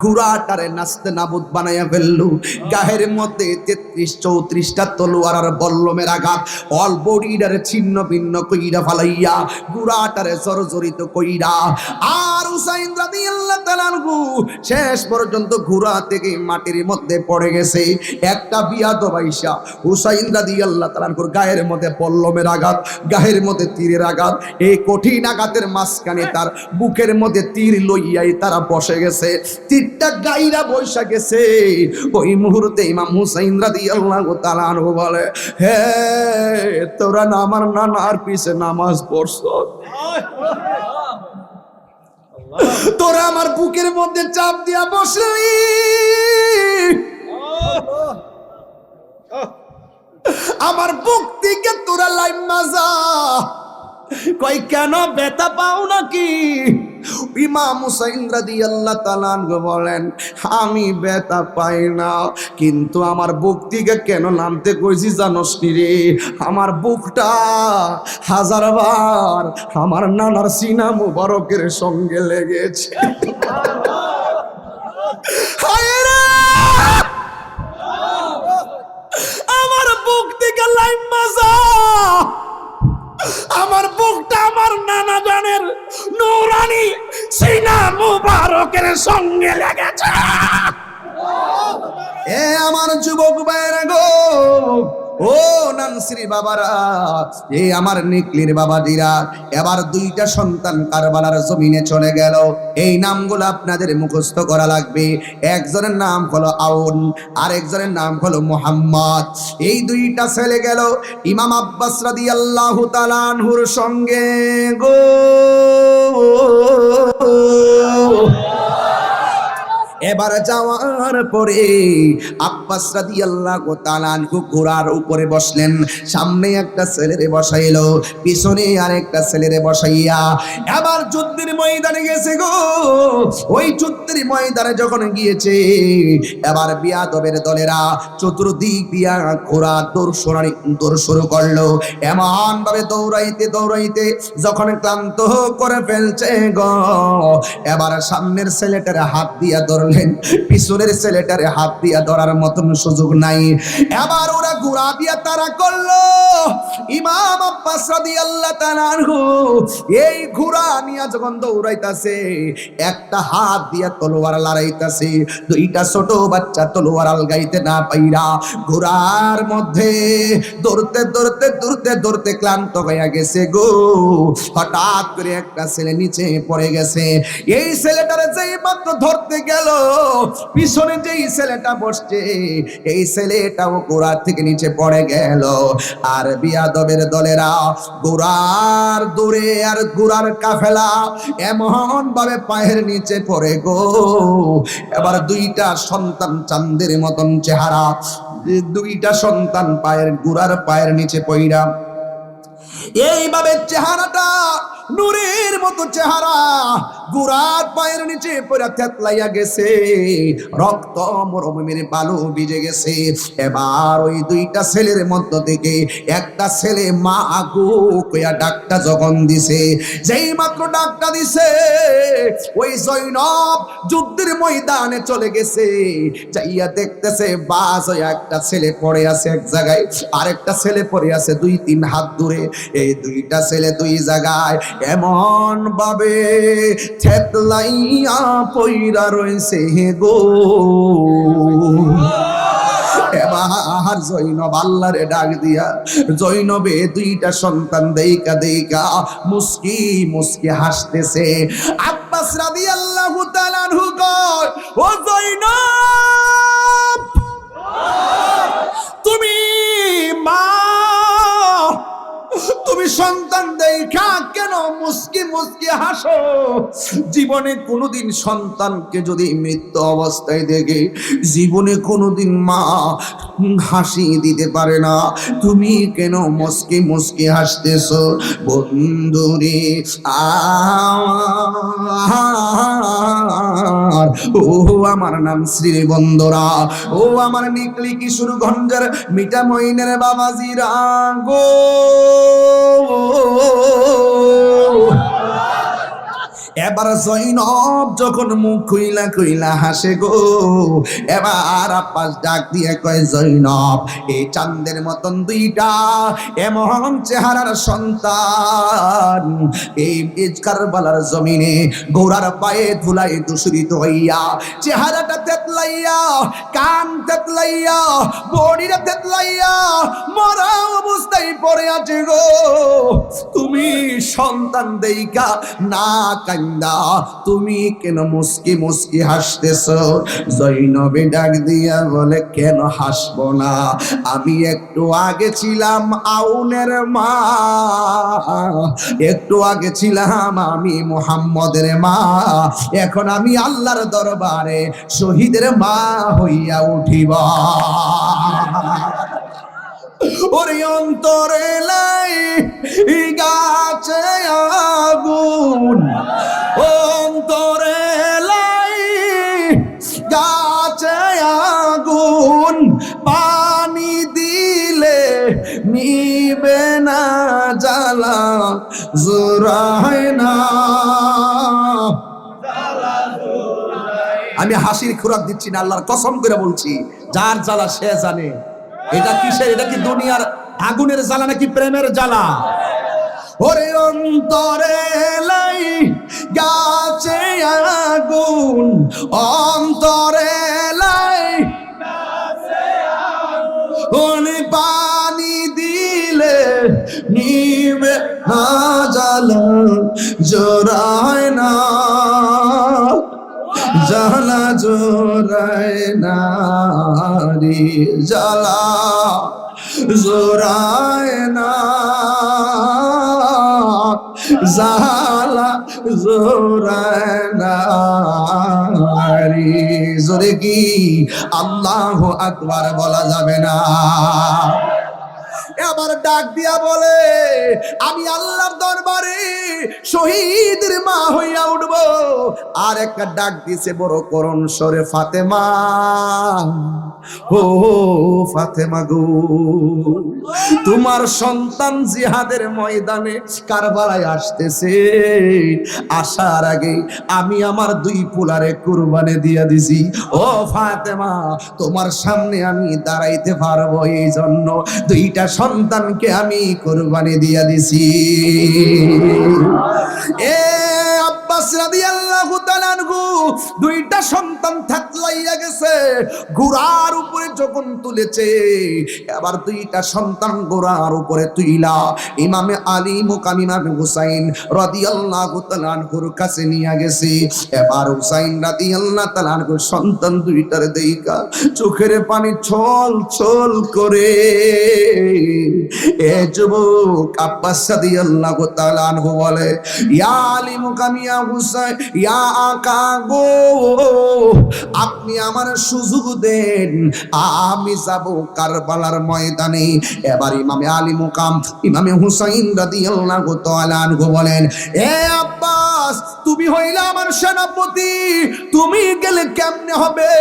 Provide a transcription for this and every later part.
ঘোড়াটারে নাস্তে নাবুদ বানাইয়া ফেললু। গায়ের মধ্যে 33-34টা তলোয়ার আর বল্লমের আঘাত, অল বডিটারে ছিন্ন ভিন্ন কইরা ফালাইয়া ঘোড়াটারে জর্জরিত কইরা। আর হুসাইন রাদিয়াল্লাহু তাআলা আনহু শেষ পর্যন্ত ঘোড়া থেকে মাটির মধ্যে পড়ে গেছে। একটা বিয়াদব আইসা হুসাইন রাদিয়াল্লাহু তাআলা আনহুর গায়ের মধ্যে বল্লমের আঘাত, গায়ের মধ্যে তীরের আঘাত, এই কঠিন আঘাতের মাঝখানে তার বুকের মধ্যে তীর লইয়াই তারা বসে গেছে। তীরটা গাইরা বৈশা গেছে। ওই মুহূর্তে ইমাম হুসাইন রাদিয়াল্লাহু তাআলা আনহু বলে, হে তোরা না আমার নানার পিছে নামাজ পড়ছ, তোরা আমার বুকের মধ্যে চাপ দিয়া বসলি, আমার বুক থেকে তোরা লাইন মাজা। কই কেন ব্যথা পাও নাকি? ইমাম হুসাইন রাদিয়াল্লাহু তাআলা আনহু বলেন, আমি ব্যথা পাই না, কিন্তু আমার বুক থেকে কেন নামতে কইছি জানোস কি রে? আমার বুকটা হাজারবার আমার নানার সিনা মুবারকের সঙ্গে লেগেছে। হায় রে, আমার বুক থেকে লাইন মাজা, আমার বুকটা আমার নানা জানের নূরানি সিনা মুবারকের সঙ্গে লেগেছে। এ আমার যুবক ভাইরা গো, ও নানসির বাবারা, এ আমার নিকলির বাবাজিরা, এবার দুইটা সন্তান কারবালার জমিনে চলে গেল। এই নামগুলো আপনাদের মুখস্থ করা লাগবে। একজনের নাম হলো আউন, আর একজনের নাম হলো মুহাম্মদ। এই দুইটা ছেলে গেল ইমাম আব্বাস রাদিয়াল্লাহু তাআলা আনহুর সঙ্গে গো। এবার যাওয়ার পরে আব্বাস রাদিয়াল্লাহু তাআলা আনহু ঘোড়ার উপরে বসলেন। সামনে একটা ছেলেরে বসাইলো, পিছনে আরেকটা ছেলেরে বসাইয়া এবার যুদ্ধের ময়দানে গেছে গো। ওই যুদ্ধের ময়দানে যখন গিয়েছে, এবার বিয়াদবের দলেরা চতুর্দিক দিয়া ঘোড়া দৌড় শুরু করলো। এমন ভাবে দৌড়াইতে দৌড়াইতে যখন ক্লান্ত করে ফেলছে গো, এবার সামনের ছেলেটারে হাত দিয়া ধরলেন, পিছনের ছেলেটারে হাত দিয়া ধরার মতন সুযোগ নাই। এবার ওরা ঘোড়া দিয়া তারা করলো। ইমাম আব্বাস রাদিয়াল্লাহু তাআলা আনহু এই ঘোড়া নিয়ে যখন দৌড়াইতাছে, একটা হাত দিয়া তলোয়ার লড়াইতাছে। দুইটা ছোট বাচ্চা তলোয়ার আলগাইতে না পাইরা ঘোড়ার মধ্যে দৌড়তে দৌড়তে দৌড়তে দৌড়তে ক্লান্ত হয়ে গেছে গো। হঠাৎ করে একটা ছেলে নিচে পড়ে গেছে। এই ছেলেটারে যেই মাত্র ধরতে গেল, পিছনে যেই ছেলেটা বসছে, এই ছেলেটাও ঘোড়া থেকে নিচে পড়ে গেল। আর বিয়াদবের দলেরা ঘোড়ার দৌড়ে আর ঘোড়ার কাফেলা এমন ভাবে পায়ের নিচে পড়ে গো। এবার দুইটা সন্তান চাঁদের মতন চেহারা, দুইটা সন্তান ঘোড়ার পায়ের নিচে পড়া। এইভাবে চেহারাটা নূরের মতো চেহারা ঘোড়ার পায়ের নিচে পড়ে থেতলাইয়া গেছে, রক্ত মরুভূমির বালু ভিজে গেছে। এবার ওই দুইটা ছেলের মধ্য থেকে একটা ছেলে মা আগু কইয়া ডাকটা যখন দিছে, যেই মাত্র ডাকটা দিছে, ওই জৈনব যুদ্ধের ময়দানে চলে গেছে। যাইয়া দেখতেছে বাস ওই একটা ছেলে পড়ে আছে এক জায়গায়, আরেকটা ছেলে পড়ে আছে 2-3 হাত দূরে। এই দুইটা ছেলে দুই জায়গায় এমন ভাবে থেতলাইয়া পইরা রয়েছে গো। এবার জৈনব আল্লাহরে ডাক দিয়া, জৈনবে দুইটা সন্তান দেইকা দেইকা মুস্কি মুস্কি হাসতেছে। আব্বাস রাদিয়াল্লাহু তাআলা আনহু কয়, ও জৈনব, তুমি মা, তুমি সন্তান দেখা কেন মুস্কি মুস্কি হাসো? জীবনে কোনোদিন সন্তানকে যদি মৃত্যু অবস্থায় দেখে, জীবনে কোনোদিন মা হাসি দিতে পারে না, তুমি কেন মুস্কি মুস্কি হাসতেছো? বন্ধুরে ও আমার নাম শ্রী বন্ধুরা, ও আমার নিকলি কিশোরগঞ্জের মিঠা মইনের বাবাজিরা গো, এবার জৈনব যখন মুখ খুইলা খুইলা হাসে গো, এবার আব্বাস ডাক দিয়ে কয়, জৈনব এই চাঁদের মতন দুইটা এমন চেহারার সন্তান এই কারবালার জমিনে গোরার পায়ে ধুলাই দূষিত হইয়া, চেহারাটা তেতলাইয়া, কান তেতলাইয়া, বডিটা তেতলাইয়া মরা অবস্থায় পড়ে আছে গো। তুমি সন্তান দেইকা না কান্দা তুমি কেন মুস্কি মুস্কি হাসতেছ? জৈনবে ডাক দিয়া বলে, কেন হাসবো না? আমি একটু আগে ছিলাম আউনের মা, একটু আগে ছিলাম আমি মুহাম্মদের মা, এখন আমি আল্লাহর দরবারে শহীদের মা হইয়া উঠিব। ওরে অন্তরে লাই গাছে আগুন, অন্তরে লাই গাছে আগুন, পানি দিলে নিবে না জ্বালা জোরায় না। আমি হাসির খোরাক দিচ্ছি না, আল্লাহর কসম করে বলছি, যার জ্বালা সে জানে। এটা কিসের? এটা কি দুনিয়ার আগুনের জ্বালা নাকি প্রেমের জ্বালা? ওরে অন্তরে লাই গাছে আগুন, অন্তরে লাই ওনে পানি দিলে নিবে না জ্বালা জোরায় না, জ্বালা জোরায় না রে, জ্বালা জোরায় না, জ্বালা জোরায় না রে। জোরে কি আল্লাহু আকবার বলা যাবে না? এবার ডাক দিয়া বলে, আমি আল্লাহর দরবারে শহীদের মা হইয়া উঠব। আর একটা ডাক দিছে বড় করুণ স্বরে, ফাতেমা, ও ফাতেমা গো, তোমার সন্তান জিহাদের ময়দানে কারবালায় আসতেছে, আসার আগে আমি আমার দুই পুলারে কুরবানি দিয়া দিছি। ও ফাতেমা, তোমার সামনে আমি দাঁড়াইতে পারবো, এই জন্য দুইটা সন্তানকে আমি কুরবানি দিয়া দিছি। এ আব্বাস রাদিয়াল্লাহু তাআলা আনহু দুইটা সন্তান থাকলাইয়া গেছে, ঘোড়ার উপরে যখন তুলেছে, এবার দুইটা সন্তান ঘোড়ার উপরে তুইলা ইমামে আলী মুকাম ইমামে হুসাইন রাদিয়াল্লাহু তাআলা আনহুর কাছে নিয়ে গেছে। এবার হুসাইন রাদিয়াল্লাহু তাআলা আনহুর সন্তান দুইটার দেইকা চোখের পানি ছল ছল করে, এ যুবক আব্বাস রাদিয়াল্লাহু তাআলা আনহু বলে, ইয়া আলী মুকাম ইয়া হুসাইন ইয়া আকা গো, আপনি আমার সুযোগ দেন, আমি যাব কারবালার ময়দানে। এবার ইমামে আলী মুকাম ইমামে হুসাইন রাদিয়াল্লাহু তাআলা আনহু বলেন, এ আব্বাস, তুমি হইলে আমার সেনাপতি, তুমি গেলে কেমনে হবে?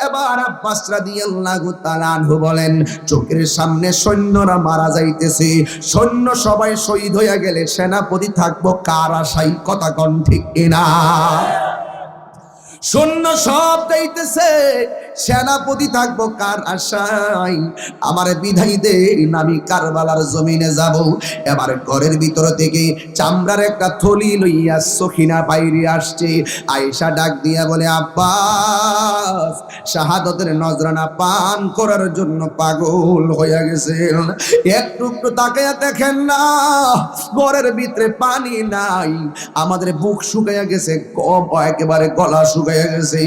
এবার আব্বাস রাদিয়াল্লাহু তাআলা আনহু বলেন, চোখের সামনে সৈন্যরা মারা যাইতেছে, সৈন্য সবাই শহীদ হইয়া গেলে সেনাপতি থাকবো কার আশায়? কথা কোন ঠিক কিনা? সৈন্য সব যাইতেছে, সেনাপতি থাকবো কার আশায়? আমার বিধাই দে, আমি কারবালার জমিনে যাব। এবার ঘরের ভিতর থেকে চামড়ার একটা থলি লইয়া সখিনা বাইরে আসছে। আয়েশা ডাক দিয়া বলে, আব্বাস শাহাদতের নজরানা পান করার জন্য পাগল হয়ে গেছেন, একটু একটু তাকায়া দেখেন না, ঘরের ভিতরে পানি নাই, আমাদের বুক শুকাইয়া গেছে, একেবারে গলা শুকাইয়া গেছে,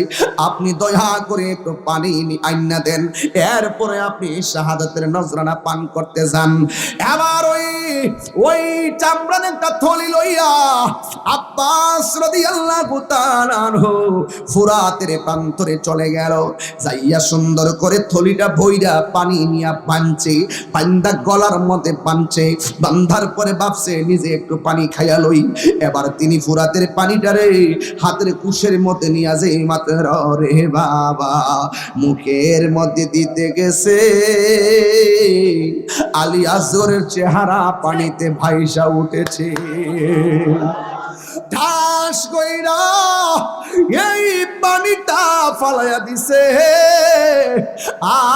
আপনি দয়া করে একটু পানি আইনা দেন, এরপরে আপনি শাহাদাতের নজরানা পান করতে যান। এবার ওই চামড়ার একটা থলি লইয়া আব্বাস রাদিয়াল্লাহু তাআলা আনহু ফুরাতের প্রান্তরে চলে গেল, যাইয়া সুন্দর করে থলিটা বইরা পানি নিয়া পানছে, পান্দা গলার মধ্যে পানছে, বান্ধার পরে ভাবছে নিজে একটু পানি খাইয়া লই। এবার তিনি ফুরাতের পানিটারে হাতের কুশের মধ্যে নিয়ে যে মাত্র রে বাবা মুখের মধ্যে দিতে গেছে, আলী আসগরের চেহারা পানিতে ভাইসা উঠেছে। ঠাই বিশ্বাস কইরা এই পানিটা ফালাইয়া দিছে,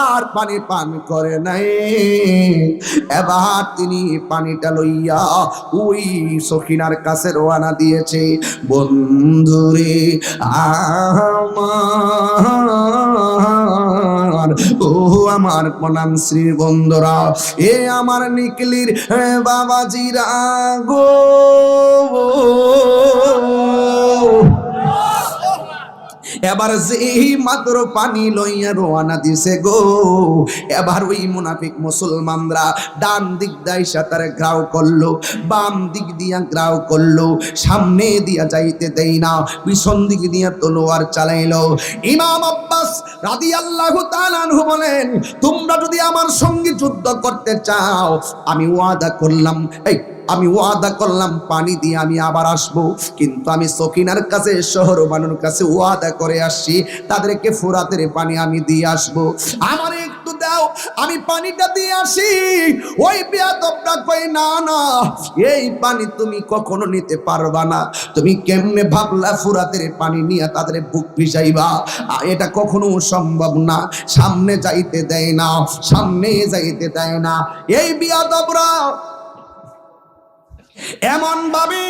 আর পানি পান করে নাই। এবার তিনি পানিটা লইয়া ওই সখিনার কাছে রওনা দিয়েছে। বন্ধুরে আমার, ও আমার প্রণাম শ্রী বন্ধুরা, এ আমার নিকলির বাবাজিরা গো, এবার যেই মাত্র পানি লইয়া রওনা দিছে গো, এবার ওই মুনাফিক মুসলমানরা ডান দিক দাইসা তারে গ্রাও করলো, বাম দিক দিয়া গ্রাও করলো, সামনে দিয়া যাইতে দেই না, পিছন দিক দিয়া তলোয়ার চালাইলো। ইমাম আব্বাস রাদিয়াল্লাহু তাআলা আনহু বলেন, তোমরা যদি আমার সঙ্গে যুদ্ধ করতে চাও, আমি ওয়াদা করলাম, আমি ওয়াদা করলাম পানি দিয়ে আমি আবার আসবো, কিন্তু আমি সকিনার কাছে, শহর বানুর কাছে ওয়াদা করে আসছি, তাদেরকে ফুরাতের পানি আমি দিয়ে আসবো, আমার একটু দাও, আমি পানিটা দিয়ে আসি। ওই বেয়াদবটা কই, না না, এই পানি তুমি কখনো নিতে পারবা না, তুমি কেমনে ভাবলা ফুরাতের পানি নিয়ে তাদের বুক ভিজাইবা, এটা কখনো সম্ভব না, সামনে যাইতে দেয় না, সামনে যাইতে দেয় না। এই বেয়াদবরা এমন ভাবে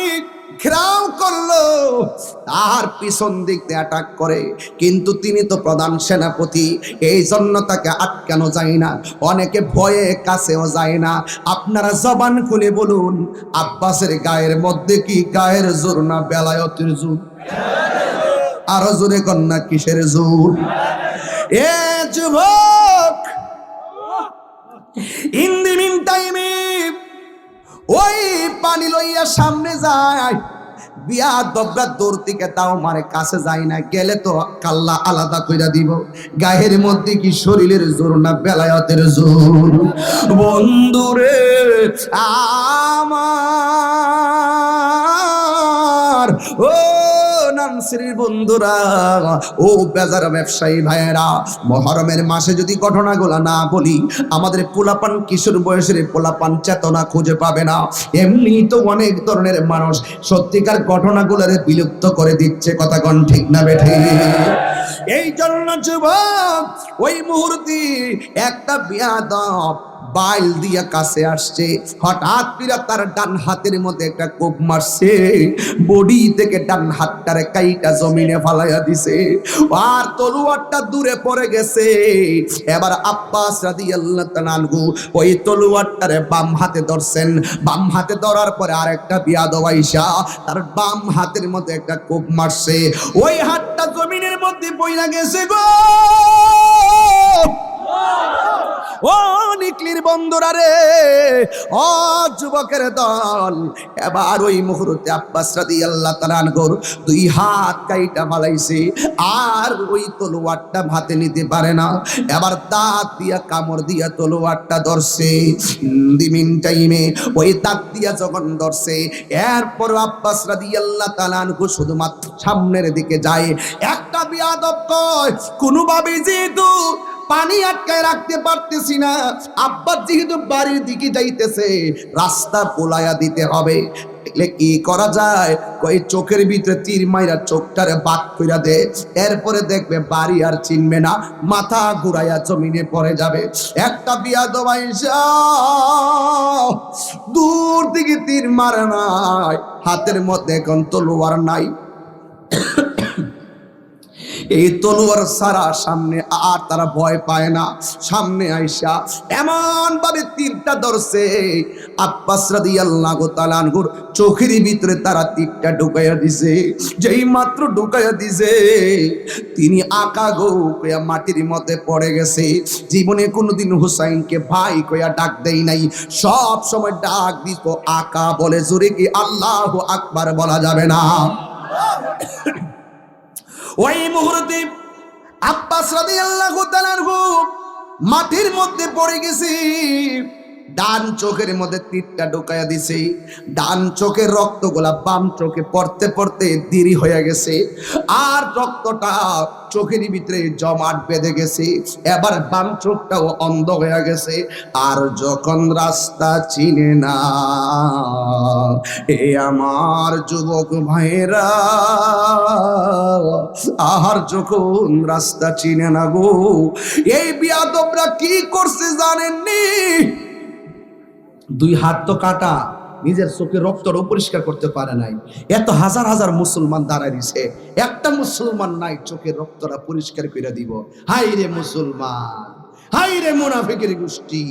ঘেরাও করলো, তার পিছন দিক দিয়ে অ্যাটাক করে, কিন্তু তিনি তো প্রধান সেনাপতি, এই জন্য তাকে আটকানো যায় না, অনেকে ভয়ে কাছেও যায় না। আপনারা জবান খুলে বলুন, আব্বাসের গায়ের মধ্যে কি গায়ের জোর না বেলায়েতের জোর? আরো জোরে কন্যা কিসের জোর? এ যুবক, ইন দি মিন টাইমে ওই পানি লইয়া সামনে যায়, বিয়াদবরা দূর থেকে তাও মারে, কাছে যায় না, গেলে তো কাল্লা আলাদা কইরা দিব। গায়ের মধ্যে কি শরীরের জোর না বেলায়েতের জোর? বন্ধুরে আমার, ও নানসির বন্ধুরা, ও বেজার ব্যবসায়ী ভাইয়েরা, মুহররমের মাসে যদি ঘটনাগুলো না বলি, আমাদের পোলাপান, কিশোর বয়সের পোলাপান চেতনা খুঁজে পাবে না। এমনি তো অনেক ধরনের মানুষ সত্যিকার ঘটনাগুলোরে বিলুপ্ত করে দিচ্ছে, কথা কোন ঠিক না বেঠে? এই জন্য যুবক, ওই মুহূর্তে একটা বেয়াদব বাইল দিয়া কাছে আসছে, হঠাৎ করে তার ডান হাতের মধ্যে একটা কোপ মারছে, বডি থেকে ডান হাতটারে কাইটা জমিনে ফালাইয়া দিছে, আর তলোয়ারটা দূরে পড়ে গেছে। এবার আব্বাস রাদিয়াল্লাহু তাআলা আনহু ওই তলোয়ারটারে বাম হাতে ধরছেন, বাম হাতে ধরার পরে আরেকটা বিয়াদব আইসা তার বাম হাতের মধ্যে একটা কোপ মারছে, ওই হাতটা জমিনের মধ্যে পইড়া গেছে গো। ও নিকলির বন্ধুরা রে, ও যুবকের দল, এবার ওই মুহূর্তে আব্বাস রাদিয়াল্লাহু তাআলা আনহুর দুই হাত কাইটা ফালাইছে, আর ওই তলোয়ারটা হাতে নিতে পারে না, এবার দাঁত দিয়া কামড় দিয়া তলোয়ারটা ধরছে। দিমিন টাইমে ওই দাঁত দিয়া যখন ধরছে, এরপর আব্বাস রাদিয়াল্লাহু তাআলা আনহু শুধুমাত্র সামনের দিকে যায়। একটা বিয়াদব কয়, কোনোভাবে যেহেতু পানি আটকায় রাখতে পারতেছি না, আব্বাস যেহেতু বাড়ির দিকে যাইতেছে, রাস্তা পোলায়া দিতে হবে, কি করা যায়? কই চোখের ভিতরে তীর মাইরা চোখটারে বাদ কইরা দে, এরপরে দেখবে বাড়ি আর চিনবে না, মাথা ঘুরাইয়া জমিনে পড়ে যাবে। একটা বিয়াদব আইসা দূর থেকে তীর মারে নাই, হাতের মধ্যে এখন তলোয়ার নাই, এই তলোয়ার সারা সামনে আর তারা ভয় পায় না। সামনে আইসা এমন ভাবে তীরটা ধরছে, আব্বাস রাদিয়াল্লাহু তাআলা আনহুর চোখের ভিতরে তারা তীরটা ঢুকাইয়া দিছে। যেই মাত্র ঢুকাইয়া দিছে, তিনি আকা গো কইয়া মাটির মধ্যে পড়ে গেছে। জীবনে কোনোদিন হুসাইনকে ভাই কইয়া ডাক দেই নাই, সব সময় ডাক দিত আকা বলে। জোরে কি আল্লাহু আকবার বলা যাবে না? ওই মুহূর্তে আব্বাস রাদিয়াল্লাহু তাআলা আনহু মাটির মধ্যে পড়ে গেছে। ডান চোখের মধ্যে তীরটা ঢুকাইয়া দিছে। ডান চোখের রক্তগুলা বাম চোখে পড়তে পড়তে দেরি হয়ে গেছে, আর রক্তটা চোখের ভিতরে জমাট বেঁধে গেছে। এবার বাম চোখটাও অন্ধ হয়ে গেছে। আর যখন রাস্তা চিনে না এ আমার যুবক ভাইরা, আর যখন রাস্তা চিনে না গো, এই বিয়াদবরা কি করছে জানেননি? দুই হাত তো কাটা, নিজের চোখে রক্তটা পরিষ্কার করতে পারে নাই। এত হাজার হাজার মুসলমান দাঁড়াইছে, একটা মুসলমান নাই চোখের রক্তটা পরিষ্কার করে দিব। হাই রে মুসলমান, হাই রে মুনাফিকের গোষ্ঠী,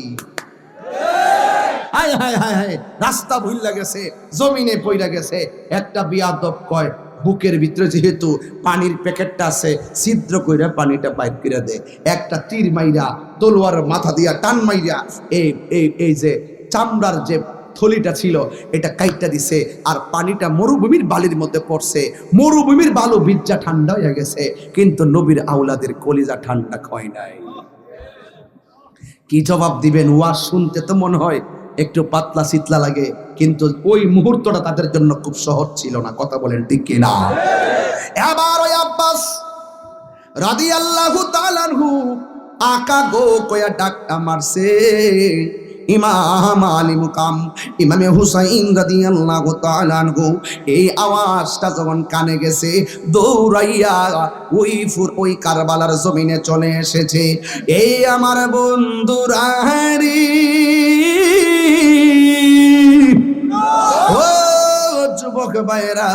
হাই হাই হাই হাই। রাস্তা ভুইলা গেছে, জমিনে পইরা গেছে। একটা বিয়াদব কয় বুকের ভিতরে যেহেতু পানির প্যাকেটটা আছে, ছিদ্র কইরা পানিটা বাইর করে দে। একটা তীর মাইরা, তলোয়ার মাথা দিয়া টান মাইরা এই এই এই যে চামড়ার যে থলিটা ছিল এটা কাইটটা দিছে, আর পানিটা মরুভূমির বালির মধ্যে পড়ছে। মরুভূমির বালু ভিজা ঠান্ডা হয়ে গেছে, কিন্তু নবীর আওলাদের কলিজা ঠান্ডা হয় নাই। কি জবাব দিবেন? ওয়াজ শুনতে তো মনে হয় একটু পাতলা শীতলা লাগে, কিন্তু ওই মুহূর্তটা তাদের জন্য খুব সহজ ছিল না। কথা বলেন ঠিক কিনা? এবার ওই আব্বাস রাদিয়াল্লাহু তাআলা আনহু আকা গো কয়া ডাকটা মারছে। ইমাম আলী মুকাম ইমামে হুসাইন রাদিয়াল্লাহু তাআলা আনহু এই আওয়াজটা যখন কানে গেছে, দৌড়াইয়া ওই কারবালার জমিনে চলে এসেছে। এই আমার বন্ধুরা রে, ও যুবক ভাইরা,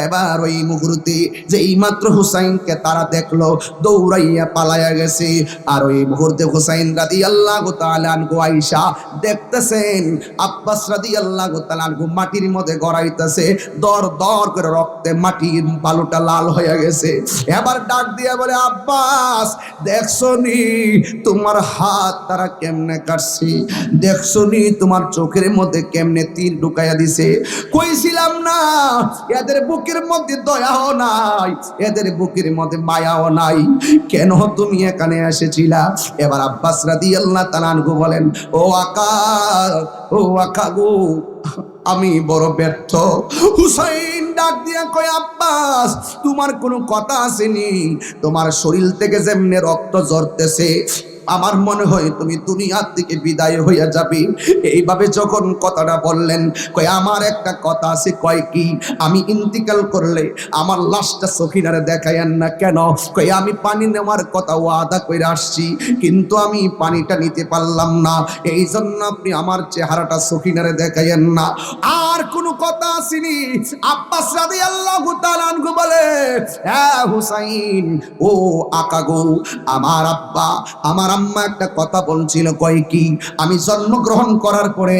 এবার ওই মুহূর্তে যেই মাত্র হুসাইনকে তারা দেখলো, দৌড়াইয়া পালাইয়া গেছে। আর ওই মুহূর্তে হুসাইন রাদিয়াল্লাহু তাআলা আনহু আয়েশা দেখতেছেন আব্বাস রাদিয়াল্লাহু তাআলা আনহু মাটির মধ্যে গড়াইতেছে, দর দর করে রক্তে মাটির বালুটা লাল হয়ে গেছে। এবার ডাক দিয়া বলে, আব্বাস দেখছনি তোমার হাত তারা কেমনে কাটছে, দেখছনি তোমার চোখের মধ্যে কেমনে তীর ঢুকাইয়া দিছে। কইছিলাম না এদের বুকের মধ্যে দয়াও নাই, এদের বুকের মধ্যে মায়াও নাই, কেন তুমি এখানে এসেছিলা? এবার আব্বাস রাদিয়াল্লাহু তাআলা আনহু বলেন, ও আকা, ও আকা গো, আমি বড় ব্যর্থ। হুসাইন ডাক দিয়া কয়, আব্বাস তোমার কোনো কথা আসেনি? তোমার শরীর থেকে যেমনি রক্ত ঝরতেছে, আমার মনে হয় তুমি দুনিয়ার থেকে বিদায় হইয়া যাবে। এইভাবে যখন কথাটা বললেন, কয় আমার একটা কথা আছে। কয় কি? আমি ইন্তিকাল করলে আমার লাশটা সখিনারে দেখাইয়েন না। কেন? কয় আমি পানি নেওয়ার কথা ওয়াদা করে আসছি, কিন্তু আমি পানিটা নিতে পারলাম না, এই জন্য আপনি আমার চেহারাটা সখিনারে দেখাইয়েন না। আর কোনো কথা আসেনি। আব্বাস রাদিয়াল্লাহু তাআলা আনহু বলে, হ্যাঁ হুসাইন, ও আকা গো, আমার আব্বা আমার আম্মা একটা কথা বলছিল। কয় কি? আমি জন্মগ্রহণ করার পরে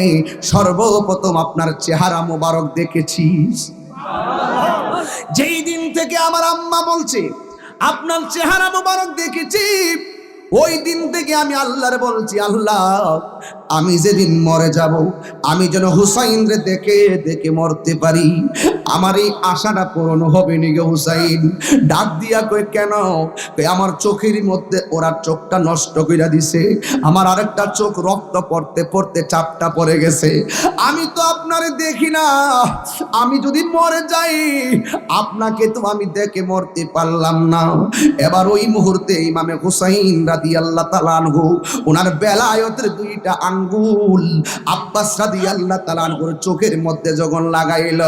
সর্বপ্রথম আপনার চেহারা মোবারক দেখেছি। যেই দিন থেকে আমার আম্মা বলছে আপনার চেহারা মোবারক দেখেছি, ওই দিন থেকে আমি আল্লাহর বলছি, আল্লাহ আমি যেদিন মরে যাব, আমি যেন হুসাইন রে দেখে দেখে মরতে পারি। আমার এই আশাটা পূরণ হবে নি গো হুসাইন। ডাক দিয়া কই, কেন? কই আমার চোখের মধ্যে ওরা চোখটা নষ্ট কইরা দিছে, আমার আরেকটা চোখ রক্ত পড়তে পড়তে চাপটা পড়ে গেছে। আমি তো আপনারে দেখি না, আমি যদি মরে যাই আপনাকে তো আমি দেখে মরতে পারলাম না। এবার ওই মুহূর্তে ইমামে হুসাইন রাদিয়াল্লাহু তাআলা আনহু ওনার বেলায়েতের দুইটা আঙ্গুল আব্বাস রাদিয়াল্লাহু তাআলা আনহুর চোখের মধ্যে যখন লাগাইল,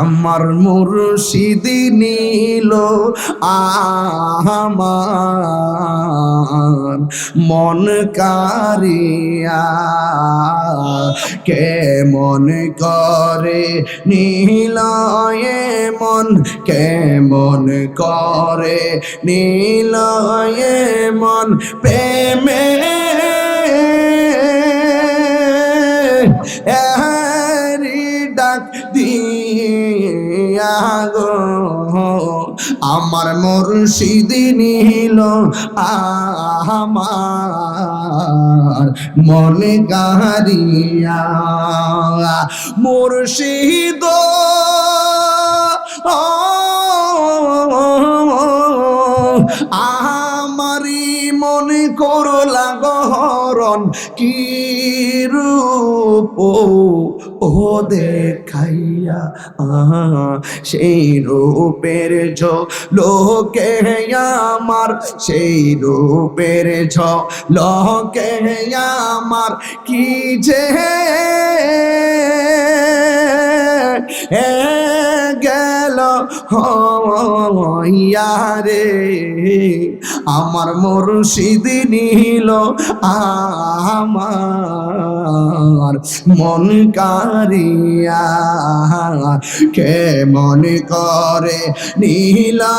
আমার মুর্শিদ নীল আমার মন কারিয়া, কেমন করে নীলয়ে মন, কেমন করে নীলয়ে মন, প্রেমে ডাক দিয়া গো, আমার মুর্শিদ নীল আমার মনে গারিয়া, মুর্শিদ আমারি মনে করলা গহর, মন কি রূপ ও দেখাইয়া সেই রূপের ঝলকে আমার, সেই রূপের ঝলকে আমার কি যে গেল রে, আমার মুর্শিদ নিল আমার মন কারিয়া, কেমন করে নীলা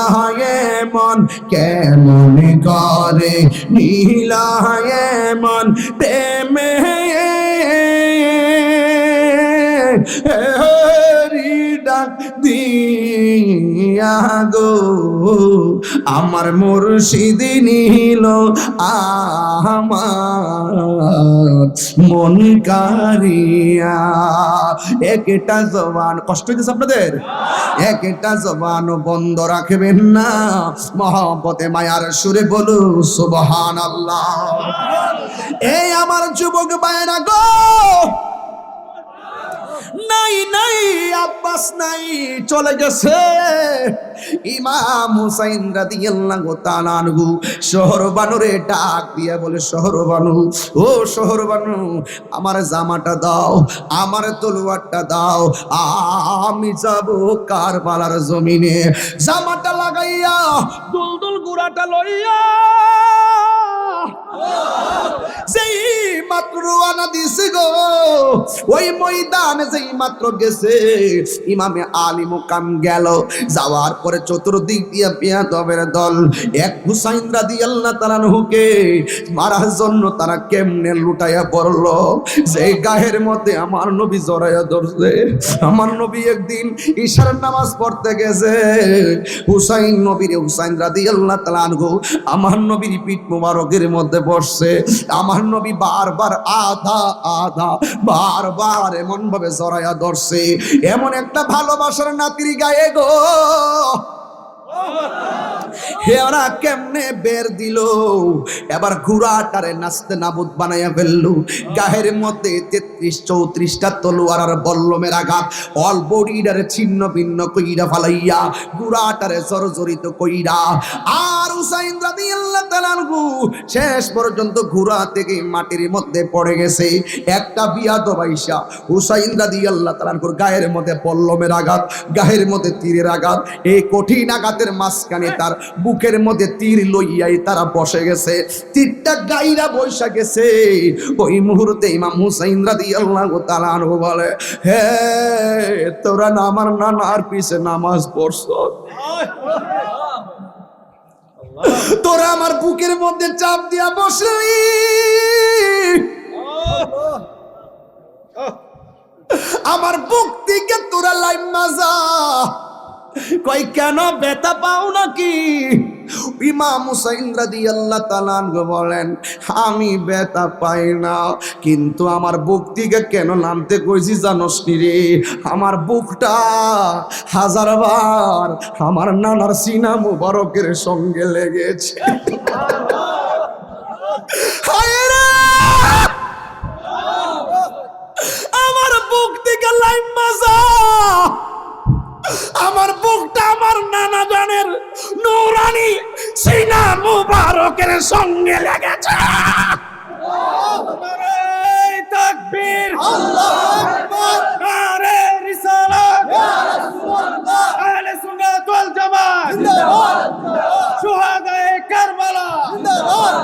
মন, কেমন করে নীলা মন প্রেমে ডাক দিয়া গো, আমার মুর্শিদ নিল আমার মন কারিয়া। একটা জবান, কষ্ট হইতেছে আপনাদের? একটা জবান বন্ধ রাখবেন না, মহব্বতে মায়ার সুরে বলু সুবহানাল্লাহ। এই আমার যুবক ভাইরা গো, নাই নাই আব্বাস নাই, চলে গেছে ইমাম হুসাইন রাদিয়াল্লাহু তাআলা আনহু। শহর বানুরে ডাক দিয়ে বলে, শহর বানু, ও শহর বানু, আমার জামাটা দাও, আমার তলোয়ারটা দাও, আমি যাব কারবালার জমিনে। জামাটা লাগাইয়া দুলদুল গুড়াটা লইয়া যেই মাত্র রওনা দিছে গো, ওই ময়দানে যেই মাত্র গেছে, ইমামে আলী মুকাম গেল। যাওয়ার পরে চতুর্দিক দিয়া বেয়াদবের দল এক হুসাইন রাদিয়াল্লাহু তাআলা আনহুকে মারার জন্য তারা কেমনে লুটাইয়া পড়লো, যে গায়ের মধ্যে আমার নবী জড়াইয়া ধরছে। আমার নবী একদিন ইশার নামাজ পড়তে গেছে, হুসাইন নবীরে হুসাইন রাদিয়াল্লাহু তাআলা আনহু আমার নবীর পিঠ মোবারকের মধ্যে বসছে। আমার নবী বারবার আধা আধা বারবার এমন ভাবে জড়াইয়া ধরছে, এমন একটা ভালোবাসার নাতির গায়ে গো, হেরা কেমনে বের দিল, এবার ঘোড়াটারে নাচতে নাবুদ বানাইয়া ফেললো। গায়ের মধ্যে 33-34টা তলোয়ার আর বল্লমের আঘাত, অল বডিটারে ছিন্ন ভিন্ন কইরা ফালাইয়া ঘোড়াটারে জর্জরিত কইরা, আর হুসাইন রাদিয়াল্লাহু তাআলা আনহু শেষ পর্যন্ত ঘোড়া থেকে মাটির মধ্যে পড়ে গেছে। একটা বিয়াদব আইসা হুসাইন রাদিয়াল্লাহু তাআলা আনহুর গায়ের মধ্যে বল্লমের আঘাত, গায়ের মধ্যে তীরের আঘাত, এই কঠিন আঘাতের মাঝখানে তার বুকের মধ্যে তীর লইয়াই তারা বসে গেছে, তীরটা গাইরা বসে গেছে। ওই মুহূর্তে ইমাম হুসাইন রাদিয়াল্লাহু তাআলা আনহু বলে, হে তোরা না আমার নানার পিছে নামাজ পড়ছ, তোরা আমার বুকের মধ্যে চাপ দিয়া বসলি, আমার বুক থেকে তোরা লাইন মাজা, কই কেন ব্যথা পাও নাকি? ইমাম হুসাইন রাদিয়াল্লাহু তাআলা আনহু বলেন, আমি ব্যথা পাই না, কিন্তু আমার বুক থেকে কেন নামতে কইছি জানোস নি রে? আমার বুকটা হাজারবার আমার নানার সিনা মুবারকের সঙ্গে লেগেছে। হায় রে, আমার বুক থেকে লাইন মাজা, আমার বুকটা আমার নানা জানের নূরানি সিনা মুবারকের সঙ্গে লেগেছে। তাকবীর, আল্লাহু আকবার, নারে রিসালাত, ইয়া রাসূলুল্লাহ, আহলে সুন্নাত ওয়াল জামাত জিন্দাবাদ, শুহাদায়ে কারবালা জিন্দাবাদ।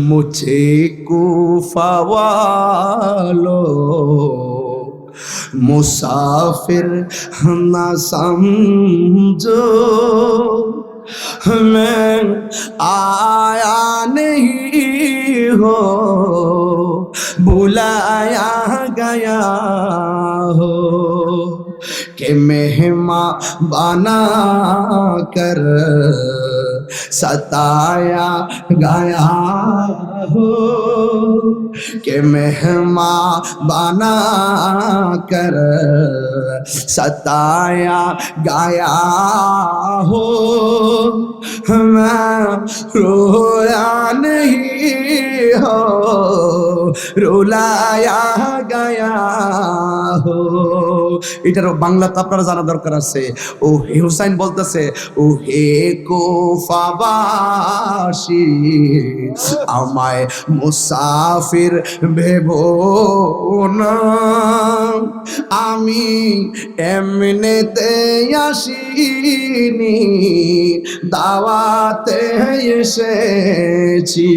মুঝে কুফা वालों मुसाफिर ना समझो, मैं आया नहीं हो बुलाया गया हो, कि मेहमान बना कर सताया गया हो, कि मेहमान बना कर सताया गया हो, मैं रोया नहीं রুলায়া গায়া হো। এটার বাংলা তো আপনারা জানা দরকার আছে। ও হে হুসাইন বলতেছে, ও হে কুফাবাসী আমায় মুসাফির ভেবো না, আমি এমনিতে আসিনি, দাওয়াতে এসেছি।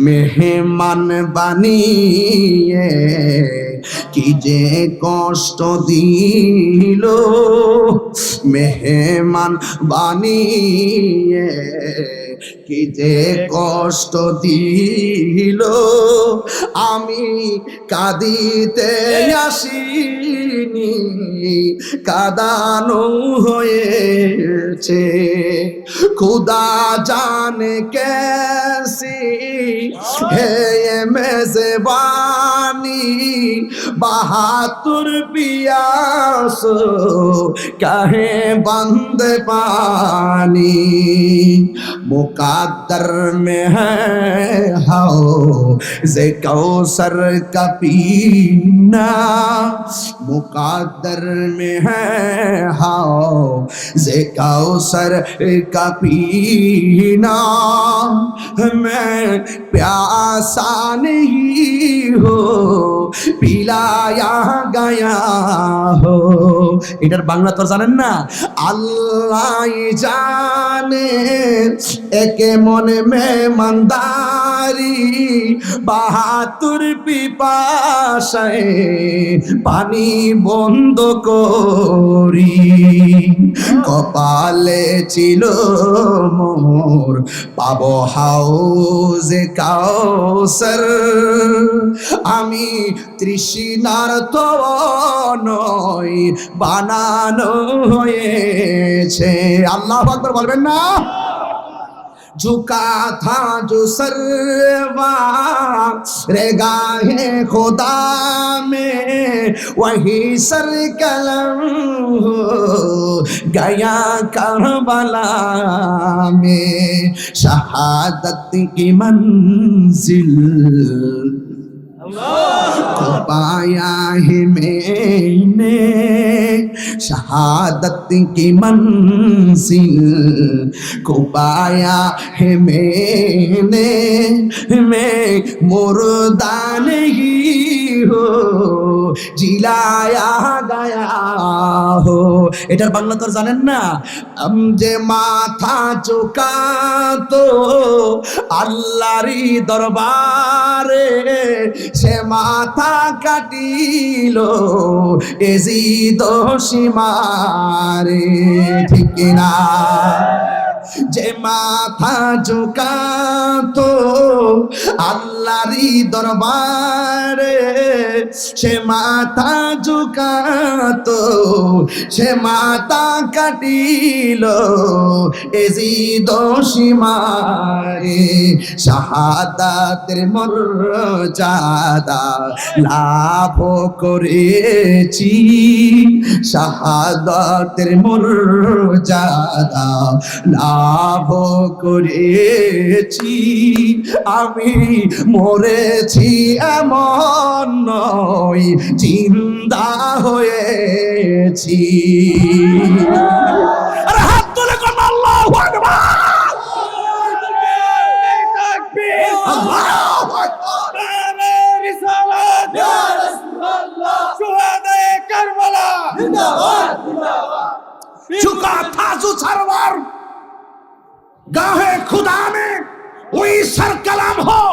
মেহমান বানিয়ে কি যে কষ্ট দিল, মেহমান বানিয়ে কি যে কষ্ট দিল, আমি কাঁদিতে আসিনি, কাঁদানো হয়েছে। খুদা জানে कैसी है ये मेज़बानी, बहादुर पियास कहे बंद पानी, मुकद्दर में है हौज़े कौसर का पीना, मुकद्दर में है हौज़े कौसर का पीना, मैं प्यासा नहीं हो पिलाया गया हो। এটার বাংলা তো জানেন না? আল্লাহ জানে একে মনে মেহমানদারি, বাহাতুর পিপাসায় পানি বন্ধ করি, কপালে ছিল মোর পাবো হাউজে কাউসার, আমি তৃষ্ণার তো নয় বানানো হয়েছে। আল্লাহু আকবার বলবেন না? झुका था जो सरवा रेगाहे खुदा में, वही सर कलम गया करबला में, शहादत की मंजिल को पाया है मैंने, शहादत की मंजिल को पाया है मैंने, मैं मुर्दा नहीं हो जिलाया गया हो। এটার বাংলা তো জানেন না? যে মাথা চোকা তো আল্লাহরই দরবারে, সে মাথা কাটিল এজিদ সীমারে, ঠিক না? যে মাথা ঝুঁকাতো আল্লাহরই দরবারে, সে মাথা ঝুঁকাতো, সে মাথা কাটিল এজিদ সীমারে, শাহাদাতের মর্যাদা লাভ করেছি, শাহাদাতের মর্যাদা লাভ করেছি, আমি মরেছি এমন নয় জিন্দা হয়েছি। আরে হাত তুলে কোন আল্লাহু আকবার, আল্লাহু আকবার, রিসালাত ইয়া রাসূলুল্লাহ, শুহাদায়ে কারবালা জিন্দাবাদ জিন্দাবাদ। झुका था जो सरवर गाहे खुदा में, वही सर कलाम हो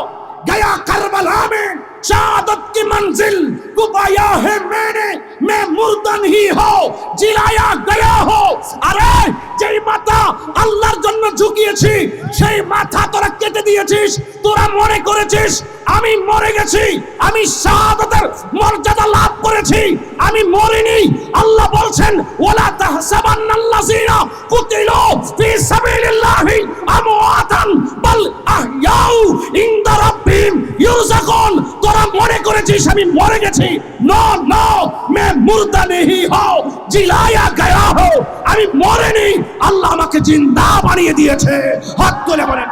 गया करबला में, शहादत की मंजिल को पाया है मैंने, मैं मुर्दा नहीं हो जिलाया गया हो। अरे যেই মাথা আল্লাহর জন্য ঝুঁকিয়েছি, সেই মাথা তোরা কেটে দিয়েছিস, তোরা মনে করেছিস আমি মরে গেছি, আমি শাহাদাতের মর্যাদা লাভ করেছি, আমি মরিনি। আল্লাহ বলছেন ওয়ালা তাহসাবান্নাল্লাযিনা কুতিলু ফি সাবিলিল্লাহি আমওয়াতান বাল আহইয়াউ ইনদা রাব্বিহিম ইউরযাকুন। তোরা মনে করেছিস আমি মরে গেছি, নো নো, মে মুর্দা নেহি হও জিলায়া গায়া হো, আমি মরিনি, আল্লাহ আমাকে জিন্দা বানিয়ে দিয়েছে। হাত তুলে বলেন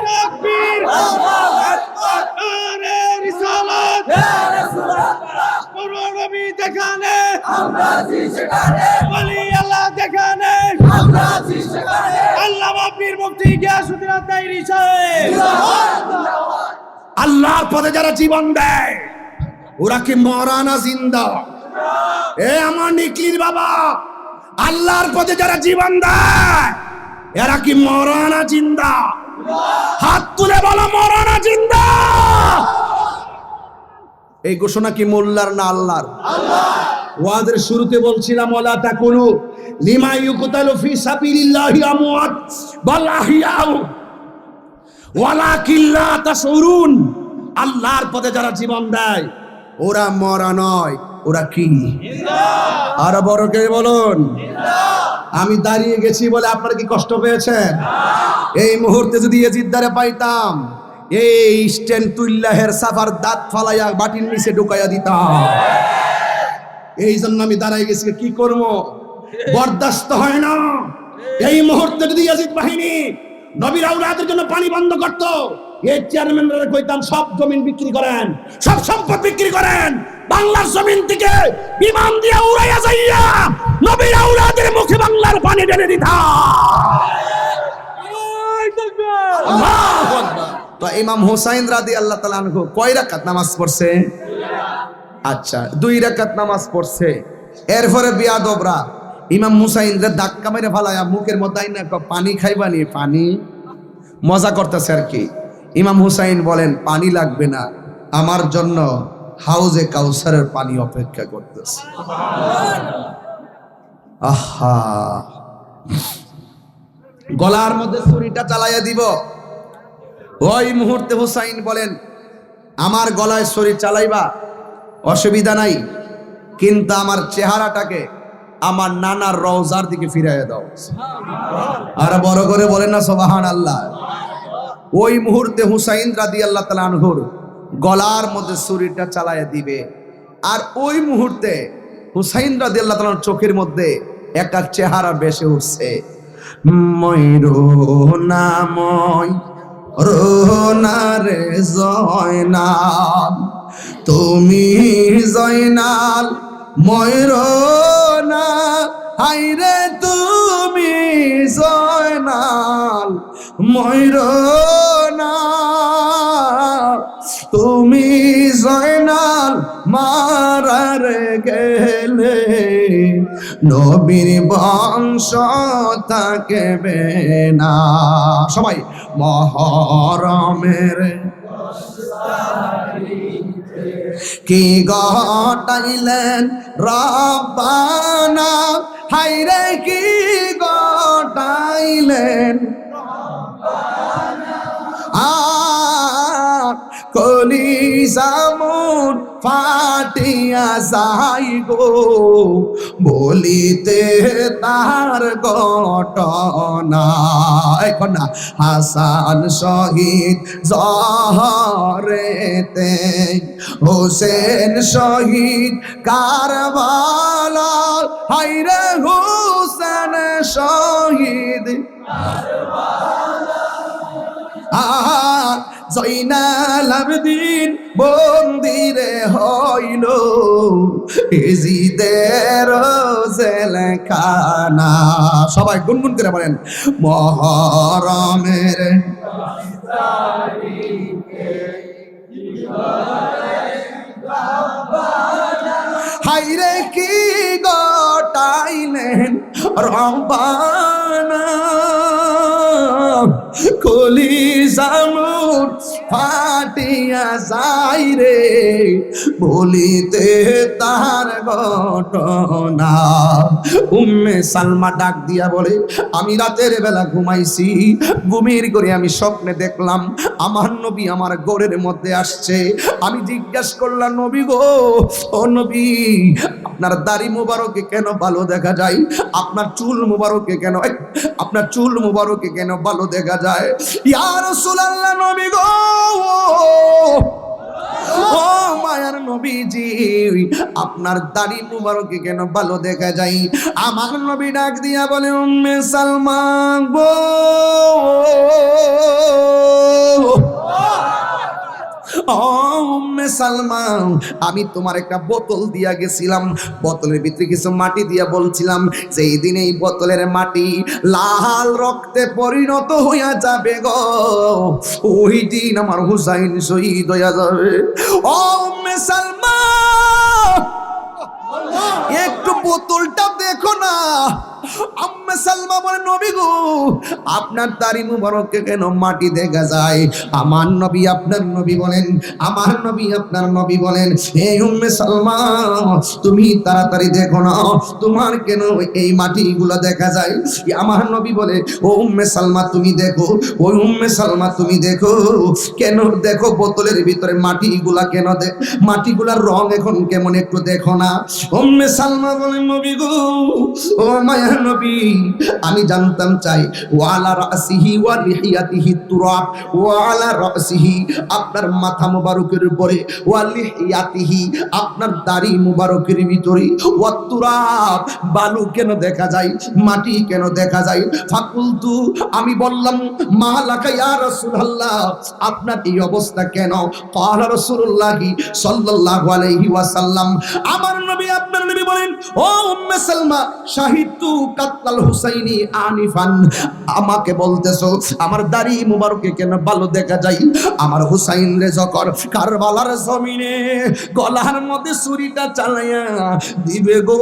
তাকবীর। আরে রিসালাত পুরো নবী যেখানে ওলি আল্লাহ যেখানে আল্লামা পীর মুফতি গিয়াসউদ্দিন আতাইরি সাহেব আল্লাহর পথে যারা জীবন দেয় ওরা কি মরা না জিন্দা? এ আমার নিকলির বাবা, আল্লাহর পথে যারা জীবন দেয় এরা কি মরা না জিন্দা? হাত তুলে বলো মরা না জিন্দা। এই ঘোষণা কি মোল্লার না আল্লাহর? ওয়াদের শুরুতে বলছিলাম ওয়ালা তাকুলু লিমা ইউকতালু ফি সাবিলিল্লাহি আমওয়াত বাল আহইয়াউ ওয়ালাকিন লা তাশউরুন। আল্লাহর পথে যারা জীবন দেয় ওরা মরা নয়, ওরা কি আর বড় কে বলুন? আমি দাঁড়িয়ে গেছি বলে আপনারা কি কষ্ট পেয়েছেন? এই মুহূর্তে যদি এজিদ্দারে পাইতাম এই স্ট্যান্ড তুল্লাহের সাফার দাঁত ফালাইয়া বাটির নিচে ঢুকাইয়া দিতাম। এই জন্য আমি দাঁড়াই গেছি। কি করবো, বরদাস্ত হয় না। এই মুহূর্তে যদি ইয়াজিদ বাহিনী নবীর আওলাদের জন্য পানি বন্ধ করতো, এই চেয়ারম্যানরা কইতাম সব জমিন বিক্রি করেন, সব সম্পদ বিক্রি করেন, বাংলার জমিন থেকে বিমান দিয়ে উড়াইয়া যাইয়া নবীর আওলাদের মুখে বাংলার পানি ঢেলে দিতাম। আল্লাহু আকবার। তো ইমাম হুসাইন রাদিয়াল্লাহু তাআলা আনহু কয় রাকাত নামাজ পড়ছে? আচ্ছা, 2 রাকাত নামাজ পড়ছে। এরপরে বিয়াদবরা ইমাম হুসাইন রে ধাক্কা মেরে ফালায়া মুখের মধ্যে আইনা পানি খাইবানি, পানি মজা করতেছে আর কি। ইমাম হুসাইন বলেন পানি লাগবে না, আমার জন্য হাউজে কাউসারের পানি অপেক্ষা করতেছে। আহা, গলার মধ্যে ছুরিটা চালাইয়া দিব। ওই মুহূর্তে হুসাইন বলেন আমার গলায় ছুরি চালাইবা অসুবিধা নাই, কিন্তু আমার চেহারাটাকে আমার নানার রওজার দিকে ফিরাইয়া দাও। আর বড় করে বলেন না সুবহানাল্লাহ। ওই মুহূর্তে হুসাইন রাদিয়াল্লাহু তাআলা আনহুর গলার মধ্যে ছুরিটা চালাইয়া দিবে। আর ওই মুহূর্তে হুসাইন রাদিয়াল্লাহু তাআলার চোখের মধ্যে একটা চেহারা ভেসে উঠছে। ময়ূরনা ময়ূরনা রে জয়নাল, তুমি জয়নাল ময়ূরনা, হাইরে তুমি জয়নাল ময়ূরনা, তুমি জয়নাল মারার গেলে নবীর বংশ থাকবে না। সবাই মহরমের কি গটাইলেন রব্বানা, হাইরে কি গটাইলেন কলিজা মোর ফাটিয়া যাই গো, বলিতে তার ঘটনা। এখন না হাসান শহীদ জহরেতে, হোসেন শহীদ কারবালা, হাইরে হোসেন শহীদ জয়নাল আবেদিন বন্দিরে হইল ইজিদের জেলখানা। সবাই গুনগুন করে বলেন মহরমের হাইরে কি গটাইলেন রব্বানা, কলিজা মোর ফাটিয়া যাই রে, বলিতে তার ঘটনা। উম্মে সালমা ডাক দিয়া বলে আমি রাতের বেলা ঘুমাইছি, ঘুমের করে আমি স্বপ্নে দেখলাম আমার নবী আমার ঘরের মধ্যে আসছে। আমি জিজ্ঞাসা করলাম নবী গো, ও নবী আপনার দাড়ি মুবারকে কেন ভালো দেখা যায়, আপনার চুল মুবারকে কেন, আপনার চুল মুবারকে কেন ভালো দেখা যায়? ইয়া রাসূলুল্লাহ নবী গো, ও মায়ার নবীজি আপনার দাড়ি মুবারকে কেন ভালো দেখা যায়? আমার নবী ডাক দিয়া বলে উম্মে সালমা গো, ও উম্মে সালমা, আমি তোমার একটা বোতল দিয়া গেছিলাম, বোতলের ভিতরে কিছু মাটি দিয়া বলছিলাম যে এই দিন এই বোতলের মাটি লাল রক্তে পরিণত হইয়া যাবে গো, ওই দিন আমার হুসাইন শহীদ হইয়া যাবে। ও উম্মে সালমা, একটু বোতলটা দেখো না। আম্মা সালমা বলে, নবী গো, আপনার দাড়ি মুবারককে কেন মাটি দেখা যায়? আমার নবী আপনার নবী বলেন, আমার নবী আপনার নবী বলেন, হে উম্মে সালমা, তুমি তাড়াতাড়ি দেখো না, তোমার কেন এই মাটিগুলো দেখা যায়? আমার নবী বলে, ও উম্মে সালমা তুমি দেখো, ওই উম্মে সালমা তুমি দেখো, কেন দেখো বোতলের ভিতরে মাটিগুলা কেন মাটিগুলার রং এখন কেমন একটু দেখো না। উম্মে সালমা বলেন, নবী গো, ও মায়া নবী, আমি জানতাম চাই, ওয়ালা রাসিহি ওয়া লিহিয়াতিহি তুরাব, ওয়ালা রাসিহি আপনার মাথা মুবারকের উপরে, ওয়া লিহিয়াতিহি আপনার দাড়ি মুবারকের ভিতরে, ওয়া তুরাব বালু কেন দেখা যায়, মাটি কেন দেখা যায়? ফাকুলতু আমি বললাম, মা লাকা ইয়া রাসূলুল্লাহ, আপনার এই অবস্থা কেন? ক্বালা রাসূলুল্লাহি সাল্লাল্লাহু আলাইহি ওয়াসাল্লাম, আমার নবী আপনার নবী বলেন, ও উম্মে সালমা, শাহিদতু কাতলাল হুসাইনি আনিফান, আমাকে বলতেছো আমার দাড়ি মুবারকে কেন ভালো দেখা যায়? আমার হুসাইন রে যখন কারবালার জমিনে গলার মধ্যে ছুরিটা চালাইয়া দিবে গো,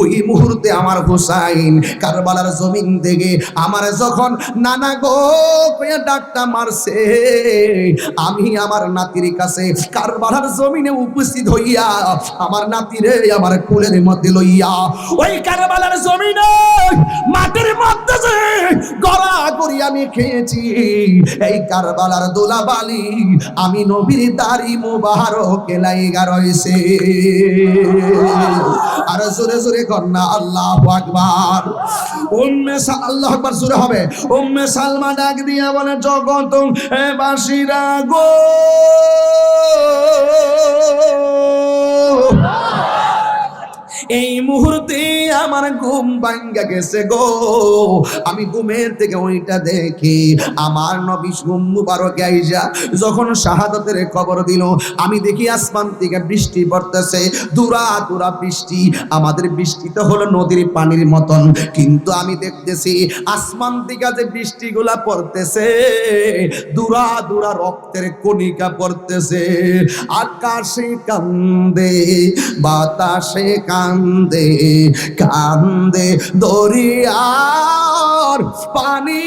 ওই মুহূর্তে আমার হুসাইন কারবালার জমিন থেকে আমার যখন নানা গো কইয়া ডাকটা মারছে, আমি আমার নাতির কাছে কারবালার জমিনে উপস্থিত হইয়া আমার নাতিরে আমার কোলের মধ্যে লইয়া ওই কারবালার জমিনে মাটির মধ্যে যে গড়া করি আমি খেয়েছি, এই কারবালার দোলাবালি আমি নবীর দাড়ি মুবারকে লাইগা রইছে। আর জোরে জোরে কন্যা আল্লাহু আকবার। আল্লাহু আকবার জোরে হবে। উম্মে সালমা ডাক দিয়া বলে, জগত বাসীরা গো, এই মুহূর্তে আমার ঘুম ভাঙ্গা গেছে গো, আমি ঘুমের থেকে ওইটা দেখি আমার নবী ঘুম মুবারকে আইসা যখন শাহাদাতের খবর দিল, আমি দেখি আসমান থেকে বৃষ্টি পড়তেছে, দুরা দুরা বৃষ্টি, আমাদের বৃষ্টিটা হলো নদীর পানির মতন, কিন্তু আমি দেখতেছি আসমান থেকে যে বৃষ্টিগুলা পড়তেছে দুরা দুরা রক্তের কণিকা পড়তেছে, আকাশে কান্দে বাতাসে কান্দে কান্দে দরিয়ার পানি,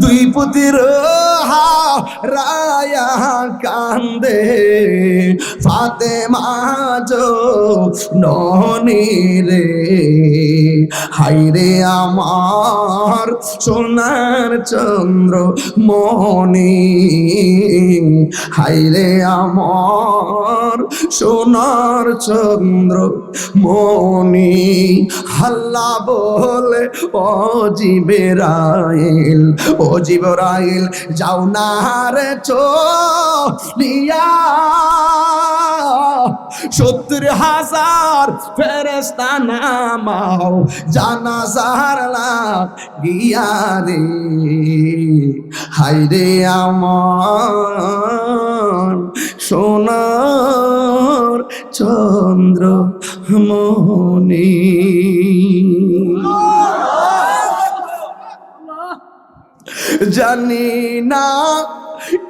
দুই পুতির রায়া কান্দে ফাতেমা ননি রে, হাইরে আমার সোনার চন্দ্র মনি, হাইরে আমার সোনার চন্দ্র মনি, হাল্লা বলে ও জিবরাইল, ও জিবরাইল যাও না রে চলিয়া, 70,000 ফেরেশতা নামাও জানাজার লাগিয়া রে, হায়রে আমার সোনার চন্দ্র মনি। জানি না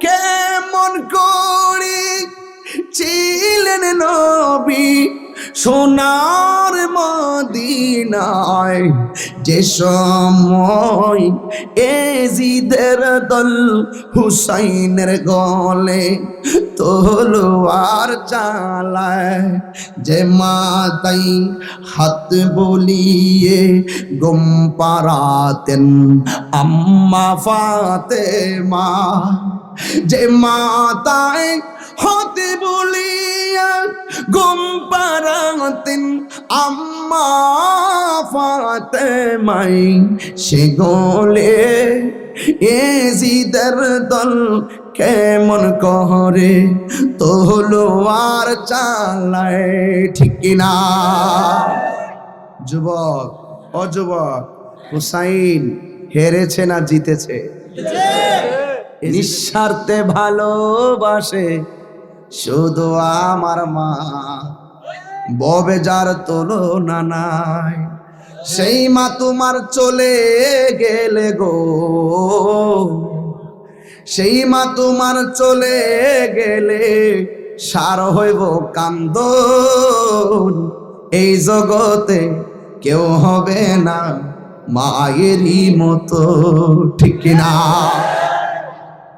কেমন করি ছিলেন নবী সোনার মদিনায়, যে সময় এজিদের দল হুসাইনের গলে তলোয়ার চালায়, যে মাতাই হাত বলিয়ে গুম পারাতেন আম্মা ফাতেমা, যে মাতায় হাতে বলিয়া গুম পারাতেন আম্মা ফাতেমাই, সে গলে এজিদের দল কেমন করে তলোয়ার চালায়, ঠিক কিনা? যুবক, অযুবক, হুসাইন হেরেছে না জিতেছে? নিঃস্বার্থে ভালোবাসে শুধু আমার মা, ববে যার তুলনা নাই। সেই মা তোমার চলে গেলে গো, সেই মা তোমার চলে গেলে সার হইব কান্দন। এই জগতে কেউ হবে না মায়েরই মতো, ঠিক কিনা?